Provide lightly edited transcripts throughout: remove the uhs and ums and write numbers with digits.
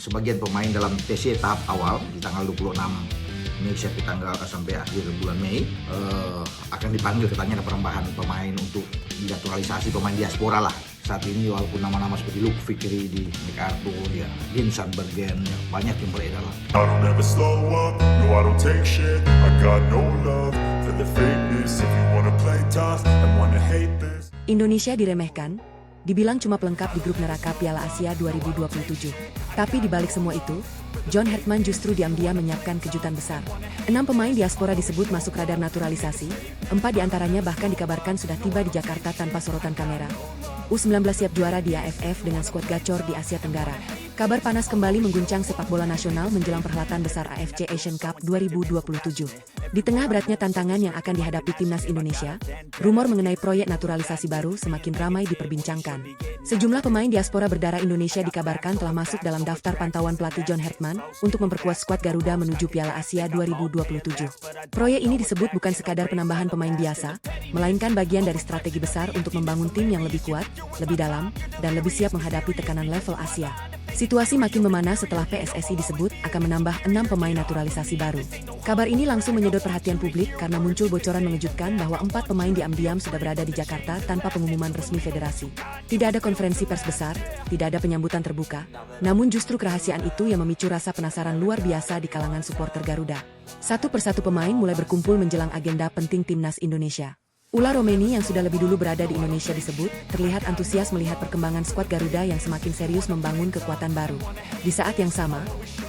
sebagian pemain dalam TC tahap awal di tanggal 26 Mei sampai akhir bulan Mei akan dipanggil, katanya ada penambahan pemain untuk dinaturalisasi pemain diaspora lah. Saat ini walaupun nama-nama seperti Luke Fikri di MacArthur, ya, Vincent Bergen, ya, banyak yang beredar lah. I don't ever slow up, no I don't take shit. I got no love for the fakeness. If you wanna play tough and wanna hate this. Indonesia diremehkan, dibilang cuma pelengkap di grup neraka Piala Asia 2027. Tapi di balik semua itu, John Hartman justru diam-diam menyiapkan kejutan besar. 6 pemain diaspora disebut masuk radar naturalisasi, 4 diantaranya bahkan dikabarkan sudah tiba di Jakarta tanpa sorotan kamera. U19 siap juara di AFF dengan skuad gacor di Asia Tenggara. Kabar panas kembali mengguncang sepak bola nasional menjelang perhelatan besar AFC Asian Cup 2027. Di tengah beratnya tantangan yang akan dihadapi timnas Indonesia, rumor mengenai proyek naturalisasi baru semakin ramai diperbincangkan. Sejumlah pemain diaspora berdarah Indonesia dikabarkan telah masuk dalam daftar pantauan pelatih John Hartman untuk memperkuat skuad Garuda menuju Piala Asia 2027. Proyek ini disebut bukan sekadar penambahan pemain biasa, melainkan bagian dari strategi besar untuk membangun tim yang lebih kuat, lebih dalam, dan lebih siap menghadapi tekanan level Asia. Situasi makin memanas setelah PSSI disebut akan menambah 6 pemain naturalisasi baru. Kabar ini langsung menyedot perhatian publik karena muncul bocoran mengejutkan bahwa 4 pemain diam-diam sudah berada di Jakarta tanpa pengumuman resmi federasi. Tidak ada konferensi pers besar, tidak ada penyambutan terbuka, namun justru kerahasiaan itu yang memicu rasa penasaran luar biasa di kalangan supporter Garuda. Satu persatu pemain mulai berkumpul menjelang agenda penting timnas Indonesia. Ula Romeni yang sudah lebih dulu berada di Indonesia disebut terlihat antusias melihat perkembangan skuad Garuda yang semakin serius membangun kekuatan baru. Di saat yang sama,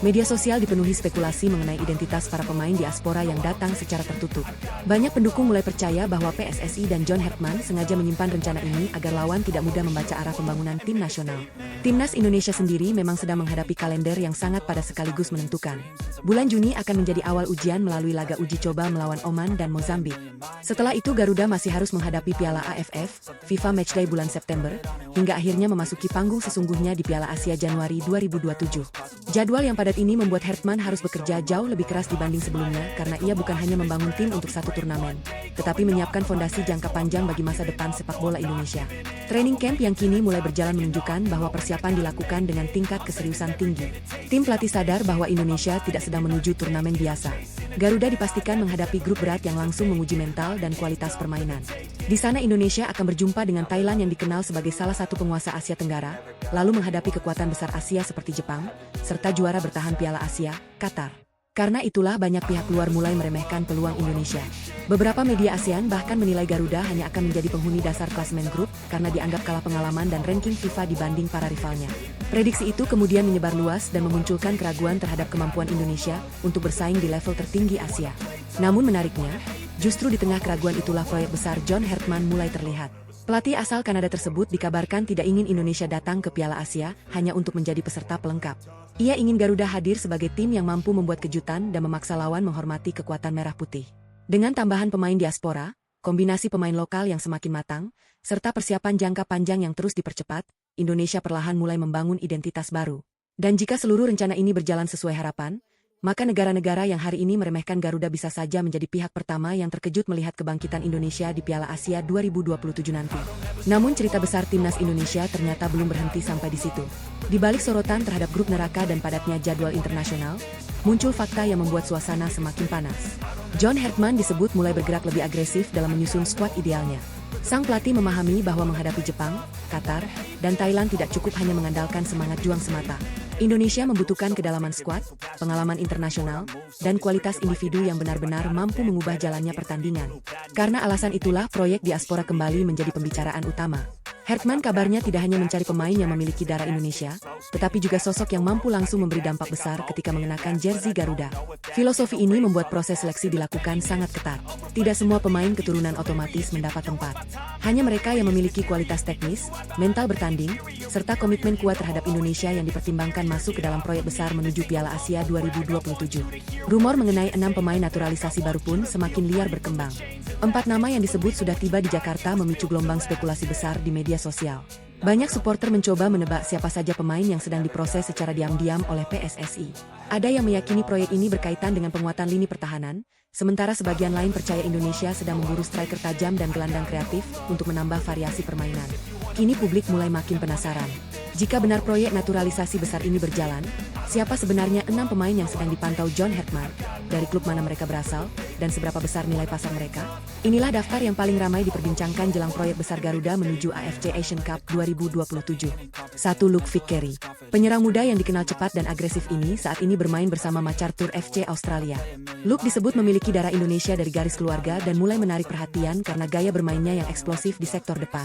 media sosial dipenuhi spekulasi mengenai identitas para pemain diaspora yang datang secara tertutup. Banyak pendukung mulai percaya bahwa PSSI dan John Hartman sengaja menyimpan rencana ini agar lawan tidak mudah membaca arah pembangunan tim nasional. Timnas Indonesia sendiri memang sedang menghadapi kalender yang sangat padat sekaligus menentukan. Bulan Juni akan menjadi awal ujian melalui laga uji coba melawan Oman dan Mozambik. Setelah itu Garuda masih harus menghadapi Piala AFF, FIFA Matchday bulan September, hingga akhirnya memasuki panggung sesungguhnya di Piala Asia Januari 2027. Jadwal yang padat ini membuat Hartman harus bekerja jauh lebih keras dibanding sebelumnya karena ia bukan hanya membangun tim untuk satu turnamen, tetapi menyiapkan fondasi jangka panjang bagi masa depan sepak bola Indonesia. Training camp yang kini mulai berjalan menunjukkan bahwa persiapan dilakukan dengan tingkat keseriusan tinggi. Tim pelatih sadar bahwa Indonesia tidak sedang menuju turnamen biasa. Garuda dipastikan menghadapi grup berat yang langsung menguji mental dan kualitas permainan. Di sana Indonesia akan berjumpa dengan Thailand yang dikenal sebagai salah satu penguasa Asia Tenggara, lalu menghadapi kekuatan besar Asia seperti Jepang, serta juara bertahan Piala Asia, Qatar. Karena itulah banyak pihak luar mulai meremehkan peluang Indonesia. Beberapa media ASEAN bahkan menilai Garuda hanya akan menjadi penghuni dasar klasemen grup karena dianggap kalah pengalaman dan ranking FIFA dibanding para rivalnya. Prediksi itu kemudian menyebar luas dan memunculkan keraguan terhadap kemampuan Indonesia untuk bersaing di level tertinggi Asia. Namun menariknya, justru di tengah keraguan itulah proyek besar John Hartman mulai terlihat. Pelatih asal Kanada tersebut dikabarkan tidak ingin Indonesia datang ke Piala Asia hanya untuk menjadi peserta pelengkap. Ia ingin Garuda hadir sebagai tim yang mampu membuat kejutan dan memaksa lawan menghormati kekuatan merah putih. Dengan tambahan pemain diaspora, kombinasi pemain lokal yang semakin matang, serta persiapan jangka panjang yang terus dipercepat, Indonesia perlahan mulai membangun identitas baru. Dan jika seluruh rencana ini berjalan sesuai harapan, maka negara-negara yang hari ini meremehkan Garuda bisa saja menjadi pihak pertama yang terkejut melihat kebangkitan Indonesia di Piala Asia 2027 nanti. Namun cerita besar timnas Indonesia ternyata belum berhenti sampai di situ. Di balik sorotan terhadap grup neraka dan padatnya jadwal internasional, muncul fakta yang membuat suasana semakin panas. John Hartman disebut mulai bergerak lebih agresif dalam menyusun skuad idealnya. Sang pelatih memahami bahwa menghadapi Jepang, Qatar, dan Thailand tidak cukup hanya mengandalkan semangat juang semata. Indonesia membutuhkan kedalaman skuad, pengalaman internasional, dan kualitas individu yang benar-benar mampu mengubah jalannya pertandingan. Karena alasan itulah proyek diaspora kembali menjadi pembicaraan utama. Hartman kabarnya tidak hanya mencari pemain yang memiliki darah Indonesia, tetapi juga sosok yang mampu langsung memberi dampak besar ketika mengenakan jersey Garuda. Filosofi ini membuat proses seleksi dilakukan sangat ketat. Tidak semua pemain keturunan otomatis mendapat tempat. Hanya mereka yang memiliki kualitas teknis, mental bertanding, serta komitmen kuat terhadap Indonesia yang dipertimbangkan masuk ke dalam proyek besar menuju Piala Asia 2027. Rumor mengenai 6 pemain naturalisasi baru pun semakin liar berkembang. 4 nama yang disebut sudah tiba di Jakarta memicu gelombang spekulasi besar di media sosial. Banyak supporter mencoba menebak siapa saja pemain yang sedang diproses secara diam-diam oleh PSSI. Ada yang meyakini proyek ini berkaitan dengan penguatan lini pertahanan, sementara sebagian lain percaya Indonesia sedang memburu striker tajam dan gelandang kreatif untuk menambah variasi permainan. Kini publik mulai makin penasaran. Jika benar proyek naturalisasi besar ini berjalan, siapa sebenarnya 6 pemain yang sedang dipantau John Hertman, dari klub mana mereka berasal, dan seberapa besar nilai pasar mereka? Inilah daftar yang paling ramai diperbincangkan jelang proyek besar Garuda menuju AFC Asian Cup 2027. 1. Luke Vickery. Penyerang muda yang dikenal cepat dan agresif ini saat ini bermain bersama MacArthur FC Australia. Luke disebut memiliki darah Indonesia dari garis keluarga dan mulai menarik perhatian karena gaya bermainnya yang eksplosif di sektor depan.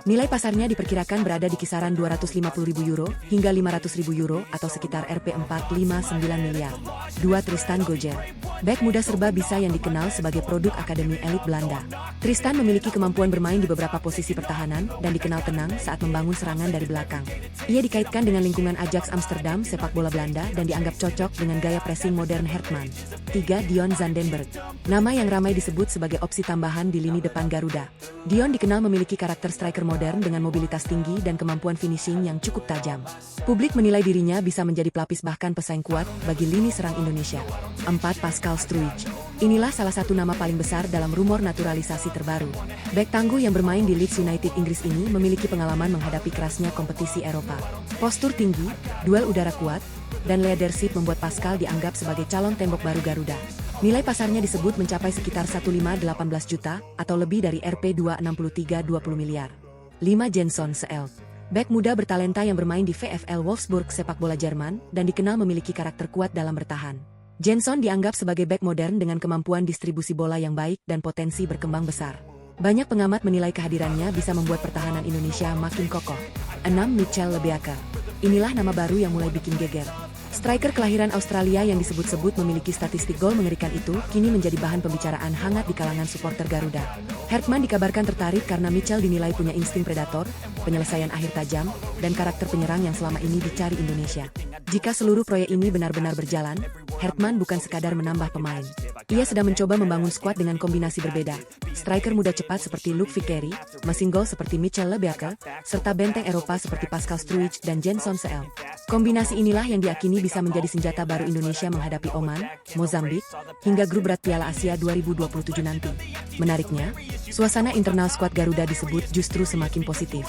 Nilai pasarnya diperkirakan berada di kisaran €250.000 hingga €500.000 atau sekitar Rp459 miliar. 2. Tristan Gojer. Bek muda serba bisa yang dikenal sebagai produk Akademi Elit Belanda. Tristan memiliki kemampuan bermain di beberapa posisi pertahanan dan dikenal tenang saat membangun serangan dari belakang. Ia dikaitkan dengan lingkungan Ajax Amsterdam sepak bola Belanda dan dianggap cocok dengan gaya pressing modern Hertman. 3. Dion Zandenberg. Nama yang ramai disebut sebagai opsi tambahan di lini depan Garuda. Dion dikenal memiliki karakter striker modern dengan mobilitas tinggi dan kemampuan finishing yang cukup tajam. Publik menilai dirinya bisa menjadi pelapis bahkan pesaing kuat bagi lini serang Indonesia. 4. Pascal Struijk. Inilah salah satu nama paling besar dalam rumor naturalisasi terbaru. Bek tangguh yang bermain di Leeds United Inggris ini memiliki pengalaman menghadapi kerasnya kompetisi Eropa. Postur tinggi, duel udara kuat, dan leadership membuat Pascal dianggap sebagai calon tembok baru Garuda. Nilai pasarnya disebut mencapai sekitar 1,518 juta atau lebih dari Rp263,20 miliar. 5. Jenson Seelt. Bek muda bertalenta yang bermain di VfL Wolfsburg sepak bola Jerman dan dikenal memiliki karakter kuat dalam bertahan. Jenson dianggap sebagai bek modern dengan kemampuan distribusi bola yang baik dan potensi berkembang besar. Banyak pengamat menilai kehadirannya bisa membuat pertahanan Indonesia makin kokoh. 6. Michel Lebeaker. Inilah nama baru yang mulai bikin geger. Striker kelahiran Australia yang disebut-sebut memiliki statistik gol mengerikan itu kini menjadi bahan pembicaraan hangat di kalangan supporter Garuda. Hertman dikabarkan tertarik karena Michel dinilai punya insting predator, penyelesaian akhir tajam, dan karakter penyerang yang selama ini dicari Indonesia. Jika seluruh proyek ini benar-benar berjalan, Hertman bukan sekadar menambah pemain. Ia sedang mencoba membangun skuad dengan kombinasi berbeda. Striker muda cepat seperti Luke Vickery, mesin gol seperti Michel Lebeaker, serta benteng Eropa seperti Pascal Struijk dan Jenson Seelt. Kombinasi inilah yang diakini bisa menjadi senjata baru Indonesia menghadapi Oman, Mozambik, hingga grup berat Piala Asia 2027 nanti. Menariknya, suasana internal skuad Garuda disebut justru semakin positif.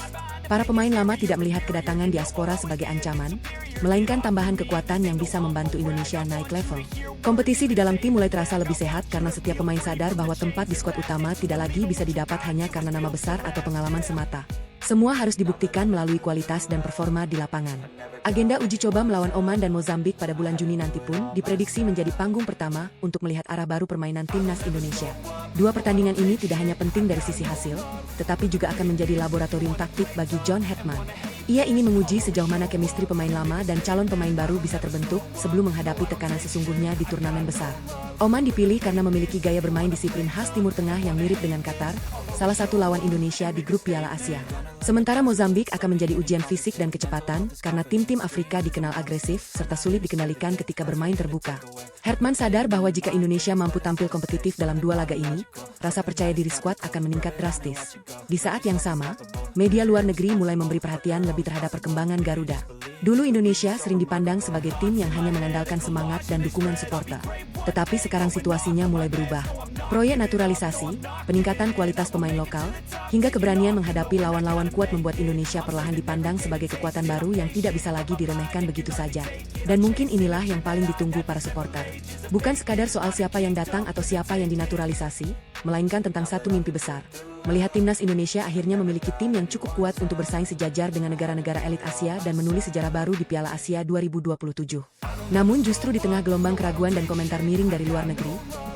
Para pemain lama tidak melihat kedatangan diaspora sebagai ancaman, melainkan tambahan kekuatan yang bisa membantu Indonesia naik level. Kompetisi di dalam tim mulai terasa lebih sehat karena setiap pemain sadar bahwa tempat di skuad utama tidak lagi bisa didapat hanya karena nama besar atau pengalaman semata. Semua harus dibuktikan melalui kualitas dan performa di lapangan. Agenda uji coba melawan Oman dan Mozambik pada bulan Juni nanti pun diprediksi menjadi panggung pertama untuk melihat arah baru permainan timnas Indonesia. Dua pertandingan ini tidak hanya penting dari sisi hasil, tetapi juga akan menjadi laboratorium taktik bagi John Hertman. Ia ingin menguji sejauh mana chemistry pemain lama dan calon pemain baru bisa terbentuk sebelum menghadapi tekanan sesungguhnya di turnamen besar. Oman dipilih karena memiliki gaya bermain disiplin khas Timur Tengah yang mirip dengan Qatar, salah satu lawan Indonesia di grup Piala Asia. Sementara Mozambik akan menjadi ujian fisik dan kecepatan karena tim-tim Afrika dikenal agresif serta sulit dikendalikan ketika bermain terbuka. Hertman sadar bahwa jika Indonesia mampu tampil kompetitif dalam dua laga ini, rasa percaya diri skuad akan meningkat drastis. Di saat yang sama, media luar negeri mulai memberi perhatian lebih terhadap perkembangan Garuda. Dulu Indonesia sering dipandang sebagai tim yang hanya mengandalkan semangat dan dukungan supporter. Tetapi sekarang situasinya mulai berubah. Proyek naturalisasi, peningkatan kualitas pemain lokal, hingga keberanian menghadapi lawan-lawan kuat membuat Indonesia perlahan dipandang sebagai kekuatan baru yang tidak bisa lagi diremehkan begitu saja. Dan mungkin inilah yang paling ditunggu para supporter. Bukan sekadar soal siapa yang datang atau siapa yang dinaturalisasi, melainkan tentang satu mimpi besar. Melihat timnas Indonesia akhirnya memiliki tim yang cukup kuat untuk bersaing sejajar dengan negara-negara elit Asia dan menulis sejarah baru di Piala Asia 2027. Namun justru di tengah gelombang keraguan dan komentar miring dari luar negeri,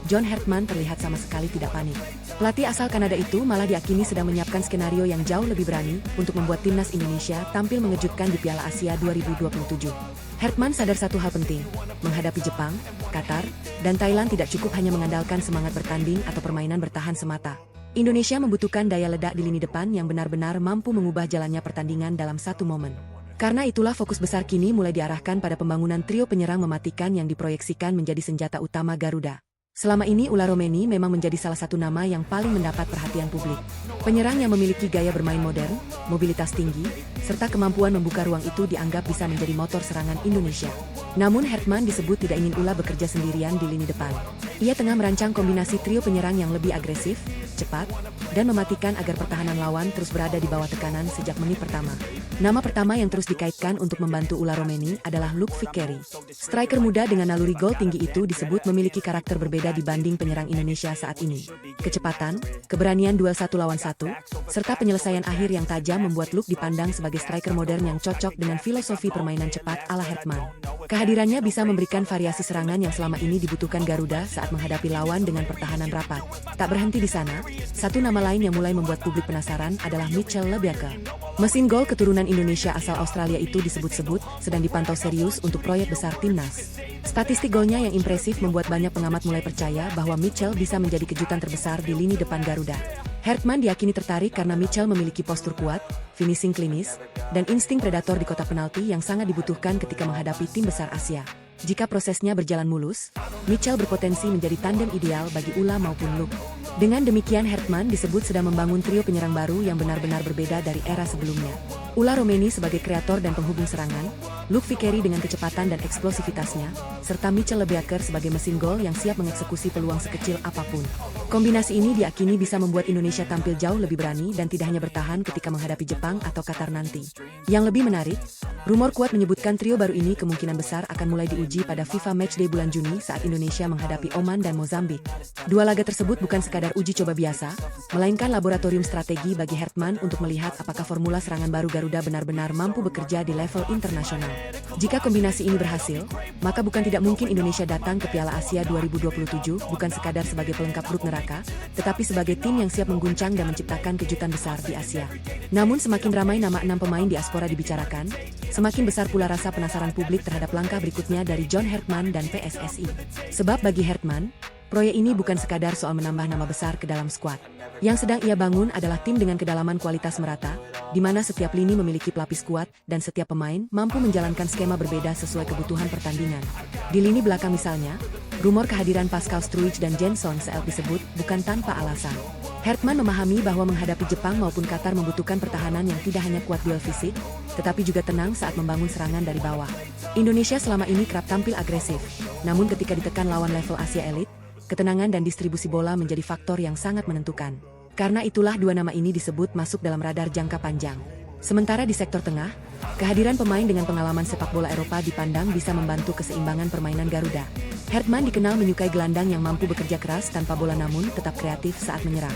John Hertman terlihat sama sekali tidak panik. Pelatih asal Kanada itu malah diakini sedang menyiapkan skenario yang jauh lebih berani untuk membuat timnas Indonesia tampil mengejutkan di Piala Asia 2027. Hertman sadar satu hal penting, menghadapi Jepang, Qatar, dan Thailand tidak cukup hanya mengandalkan semangat bertanding atau permainan bertahan semata. Indonesia membutuhkan daya ledak di lini depan yang benar-benar mampu mengubah jalannya pertandingan dalam satu momen. Karena itulah fokus besar kini mulai diarahkan pada pembangunan trio penyerang mematikan yang diproyeksikan menjadi senjata utama Garuda. Selama ini Ula Romeni memang menjadi salah satu nama yang paling mendapat perhatian publik. Penyerang yang memiliki gaya bermain modern, mobilitas tinggi, serta kemampuan membuka ruang itu dianggap bisa menjadi motor serangan Indonesia. Namun Hertman disebut tidak ingin Ula bekerja sendirian di lini depan. Ia tengah merancang kombinasi trio penyerang yang lebih agresif, cepat, dan mematikan agar pertahanan lawan terus berada di bawah tekanan sejak menit pertama. Nama pertama yang terus dikaitkan untuk membantu Ula Romeni adalah Luke Vickery. Striker muda dengan naluri gol tinggi itu disebut memiliki karakter berbeda dibanding penyerang Indonesia saat ini. Kecepatan, keberanian duel 1 lawan 1, serta penyelesaian akhir yang tajam membuat Luke dipandang sebagai striker modern yang cocok dengan filosofi permainan cepat ala Hertman. Kehadirannya bisa memberikan variasi serangan yang selama ini dibutuhkan Garuda saat menghadapi lawan dengan pertahanan rapat. Tak berhenti di sana, satu nama lain yang mulai membuat publik penasaran adalah Mitchell Lebiake. Mesin gol keturunan Indonesia asal Australia itu disebut-sebut sedang dipantau serius untuk proyek besar timnas. Statistik golnya yang impresif membuat banyak pengamat mulai percaya bahwa Mitchell bisa menjadi kejutan terbesar di lini depan Garuda. Hertman diyakini tertarik karena Mitchell memiliki postur kuat, finishing klinis, dan insting predator di kotak penalti yang sangat dibutuhkan ketika menghadapi tim besar Asia. Jika prosesnya berjalan mulus, Mitchell berpotensi menjadi tandem ideal bagi Ula maupun Luke. Dengan demikian Hertman disebut sedang membangun trio penyerang baru yang benar-benar berbeda dari era sebelumnya. Ula Romeni sebagai kreator dan penghubung serangan, Luke Vickery dengan kecepatan dan eksplosivitasnya, serta Mitchell Lebiake sebagai mesin gol yang siap mengeksekusi peluang sekecil apapun. Kombinasi ini diyakini bisa membuat Indonesia tampil jauh lebih berani dan tidak hanya bertahan ketika menghadapi Jepang atau Qatar nanti. Yang lebih menarik, rumor kuat menyebutkan trio baru ini kemungkinan besar akan mulai diuji pada FIFA Matchday bulan Juni saat Indonesia menghadapi Oman dan Mozambik. Dua laga tersebut bukan sekadar uji coba biasa, melainkan laboratorium strategi bagi Hertman untuk melihat apakah formula serangan baru Garuda benar-benar mampu bekerja di level internasional. Jika kombinasi ini berhasil, maka bukan tidak mungkin Indonesia datang ke Piala Asia 2027 bukan sekadar sebagai pelengkap grup neraka, tetapi sebagai tim yang siap mengguncang dan menciptakan kejutan besar di Asia. Namun semakin ramai nama 6 pemain diaspora dibicarakan, semakin besar pula rasa penasaran publik terhadap langkah berikutnya dari John Hertman dan PSSI. Sebab bagi Hertman, proyek ini bukan sekadar soal menambah nama besar ke dalam skuad. Yang sedang ia bangun adalah tim dengan kedalaman kualitas merata, di mana setiap lini memiliki pelapis kuat dan setiap pemain mampu menjalankan skema berbeda sesuai kebutuhan pertandingan. Di lini belakang misalnya, rumor kehadiran Pascal Struijk dan Jenson Seelt disebut bukan tanpa alasan. Hertman memahami bahwa menghadapi Jepang maupun Qatar membutuhkan pertahanan yang tidak hanya kuat duel fisik, tetapi juga tenang saat membangun serangan dari bawah. Indonesia selama ini kerap tampil agresif, namun ketika ditekan lawan level Asia elit, ketenangan dan distribusi bola menjadi faktor yang sangat menentukan. Karena itulah dua nama ini disebut masuk dalam radar jangka panjang. Sementara di sektor tengah, kehadiran pemain dengan pengalaman sepak bola Eropa dipandang bisa membantu keseimbangan permainan Garuda. Hertman dikenal menyukai gelandang yang mampu bekerja keras tanpa bola namun tetap kreatif saat menyerang.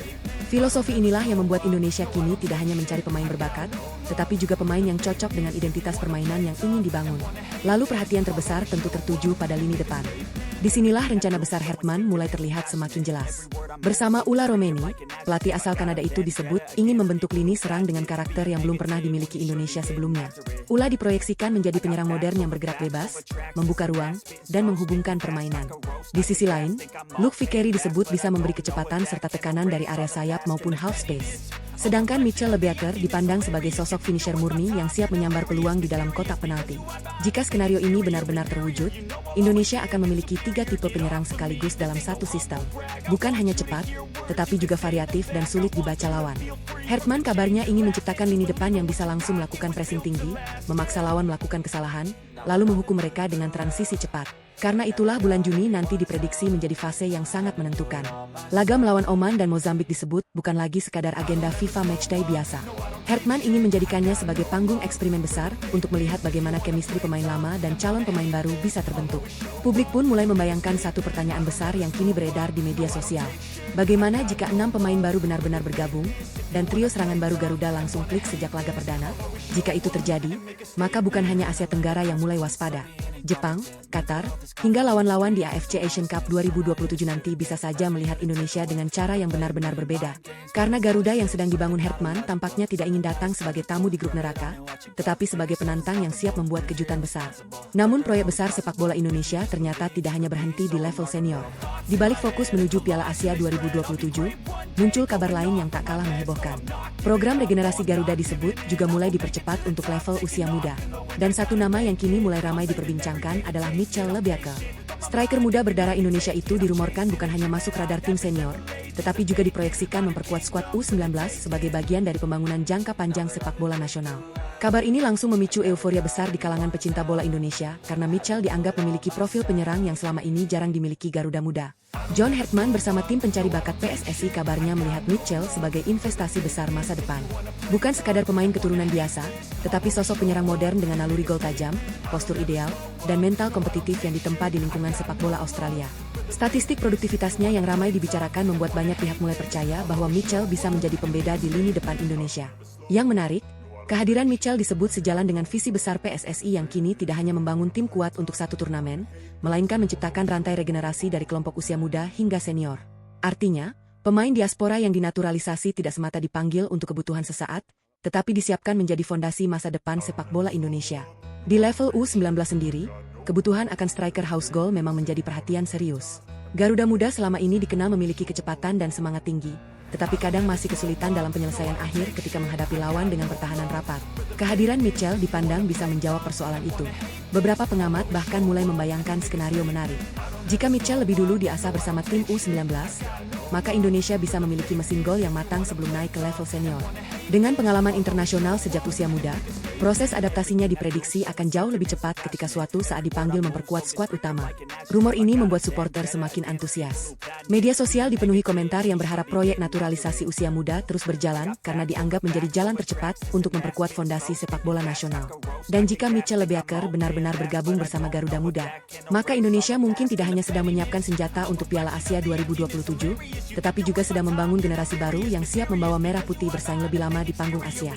Filosofi inilah yang membuat Indonesia kini tidak hanya mencari pemain berbakat, tetapi juga pemain yang cocok dengan identitas permainan yang ingin dibangun. Lalu perhatian terbesar tentu tertuju pada lini depan. Disinilah rencana besar Hertman mulai terlihat semakin jelas. Bersama Ula Romeni, pelatih asal Kanada itu disebut ingin membentuk lini serang dengan karakter yang belum pernah dimiliki Indonesia sebelumnya. Ula diproyeksikan menjadi penyerang modern yang bergerak bebas, membuka ruang, dan menghubungkan permainan. Di sisi lain, Luke Vickery disebut bisa memberi kecepatan serta tekanan dari area sayap maupun half space. Sedangkan Mitchell Lebiake dipandang sebagai sosok finisher murni yang siap menyambar peluang di dalam kotak penalti. Jika skenario ini benar-benar terwujud, Indonesia akan memiliki 3 tipe penyerang sekaligus dalam satu sistem. Bukan hanya cepat, tetapi juga variatif dan sulit dibaca lawan. Hertman kabarnya ingin menciptakan lini depan yang bisa langsung melakukan pressing tinggi, memaksa lawan melakukan kesalahan, lalu menghukum mereka dengan transisi cepat. Karena itulah bulan Juni nanti diprediksi menjadi fase yang sangat menentukan. Laga melawan Oman dan Mozambik disebut bukan lagi sekadar agenda FIFA Matchday biasa. Hertman ingin menjadikannya sebagai panggung eksperimen besar untuk melihat bagaimana chemistry pemain lama dan calon pemain baru bisa terbentuk. Publik pun mulai membayangkan satu pertanyaan besar yang kini beredar di media sosial. Bagaimana jika 6 pemain baru benar-benar bergabung, dan trio serangan baru Garuda langsung klik sejak laga perdana? Jika itu terjadi, maka bukan hanya Asia Tenggara yang mulai waspada. Jepang, Qatar, hingga lawan-lawan di AFC Asian Cup 2027 nanti bisa saja melihat Indonesia dengan cara yang benar-benar berbeda. Karena Garuda yang sedang dibangun Hertman tampaknya tidak ingin datang sebagai tamu di grup neraka, tetapi sebagai penantang yang siap membuat kejutan besar. Namun proyek besar sepak bola Indonesia ternyata tidak hanya berhenti di level senior. Di balik fokus menuju Piala Asia 2027, muncul kabar lain yang tak kalah menghebohkan. Program regenerasi Garuda disebut juga mulai dipercepat untuk level usia muda. Dan satu nama yang kini mulai ramai diperbincangkan adalah Mitchell Lebiake. Striker muda berdarah Indonesia itu dirumorkan bukan hanya masuk radar tim senior, tetapi juga diproyeksikan memperkuat skuad U19 sebagai bagian dari pembangunan jangka panjang sepak bola nasional. Kabar ini langsung memicu euforia besar di kalangan pecinta bola Indonesia karena Mitchell dianggap memiliki profil penyerang yang selama ini jarang dimiliki Garuda Muda. John Hartman bersama tim pencari bakat PSSI kabarnya melihat Mitchell sebagai investasi besar masa depan. Bukan sekadar pemain keturunan biasa, tetapi sosok penyerang modern dengan naluri gol tajam, postur ideal, dan mental kompetitif yang ditempa di lingkungan sepak bola Australia. Statistik produktivitasnya yang ramai dibicarakan membuat banyak pihak mulai percaya bahwa Mitchell bisa menjadi pembeda di lini depan Indonesia. Yang menarik, kehadiran Mitchell disebut sejalan dengan visi besar PSSI yang kini tidak hanya membangun tim kuat untuk satu turnamen, melainkan menciptakan rantai regenerasi dari kelompok usia muda hingga senior. Artinya, pemain diaspora yang dinaturalisasi tidak semata dipanggil untuk kebutuhan sesaat, tetapi disiapkan menjadi fondasi masa depan sepak bola Indonesia. Di level U19 sendiri, kebutuhan akan striker house goal memang menjadi perhatian serius. Garuda Muda selama ini dikenal memiliki kecepatan dan semangat tinggi, tetapi kadang masih kesulitan dalam penyelesaian akhir ketika menghadapi lawan dengan pertahanan rapat. Kehadiran Mitchell dipandang bisa menjawab persoalan itu. Beberapa pengamat bahkan mulai membayangkan skenario menarik. Jika Mitchell lebih dulu diasah bersama tim U19, maka Indonesia bisa memiliki mesin gol yang matang sebelum naik ke level senior. Dengan pengalaman internasional sejak usia muda, proses adaptasinya diprediksi akan jauh lebih cepat ketika suatu saat dipanggil memperkuat skuad utama. Rumor ini membuat supporter semakin antusias. Media sosial dipenuhi komentar yang berharap proyek naturalisasi usia muda terus berjalan karena dianggap menjadi jalan tercepat untuk memperkuat fondasi sepak bola nasional. Dan jika Mitchell Lebeaker benar-benar bergabung bersama Garuda Muda, maka Indonesia mungkin tidak hanya sedang menyiapkan senjata untuk Piala Asia 2027, tetapi juga sedang membangun generasi baru yang siap membawa merah putih bersaing lebih lama di panggung Asia.